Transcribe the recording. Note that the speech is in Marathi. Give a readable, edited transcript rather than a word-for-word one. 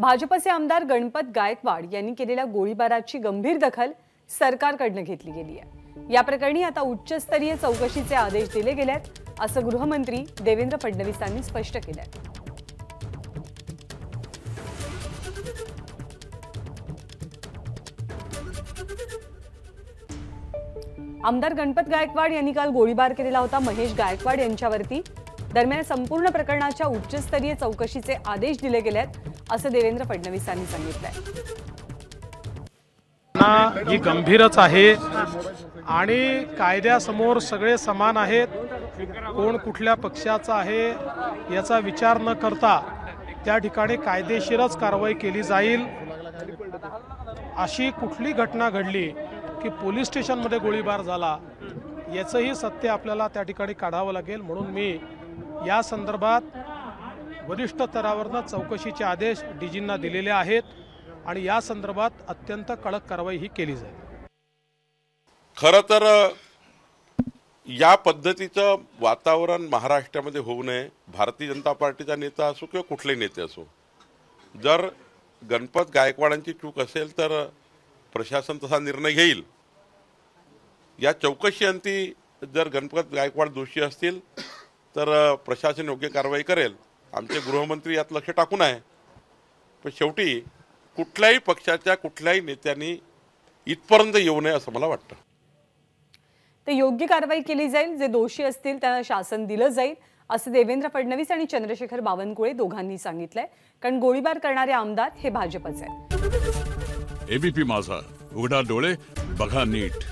भाजपचे आमदार गणपत गायकवाड यांनी केलेल्या गोळीबाराची गंभीर दखल सरकारकडून घेतली गेली आहे। या प्रकरणी आता उच्चस्तरीय चौकशीचे आदेश दिले गेलेत, असं गृहमंत्री देवेंद्र फडणवीसांनी स्पष्ट केलंय। आमदार गणपत गायकवाड यांनी काल गोळीबार केलेला होता महेश गायकवाड यांच्यावरती। दरम्यान संपूर्ण प्रकरणाच्या उच्चस्तरीय चौकशीचे आदेश दिले गेलेत, असं देवेंद्र फडणवीसांनी सांगितलंय। ही गंभीरच आहे आणि कायद्यासमोर सगळे समान आहेत। कोण कुठल्या पक्षाचा आहे याचा विचार न करता त्या ठिकाणी कायदेशीरच कारवाई केली जाईल। अशी कुठली घटना घडली की पोलीस स्टेशनमध्ये गोळीबार झाला याचंही सत्य आपल्याला त्या ठिकाणी काढावं लागेल। म्हणून मी या संदर्भात वरिष्ठ स्तरावरनं चौकशीचे आदेश डीजींना दिलेले आहेत आणि या संदर्भात अत्यंत कडक कारवाई ही केली जाईल। खरं तर या पद्धतीचं वातावरण महाराष्ट्रामध्ये होऊ नये। भारतीय जनता पार्टीचा नेता असो किंवा कुठले नेते असो, जर गणपत गायकवाडांची चूक असेल तर प्रशासन तसा निर्णय घेईल। या चौकशीअंती जर गणपत गायकवाड दोषी असतील तर प्रशासन योग्य कारवाई करेल। आमचे गृहमंत्री यात लक्ष टाकून आहे, पण शेवटी कुठल्याही पक्षाच्या कुठल्याही नेत्यांनी इथपर्यंत येऊ नये असं मला वाटतं। ते योग्य कारवाई केली जाईल, जे दोषी असतील त्यांना शासन दिलं जाईल, असं देवेंद्र फडणवीस आणि चंद्रशेखर बावनकुळे दोघांनी सांगितलंय। कारण गोळीबार करणारे आमदार हे भाजपचे आहेत। एबीपी माझा, उघडा डोळे बघा नीट।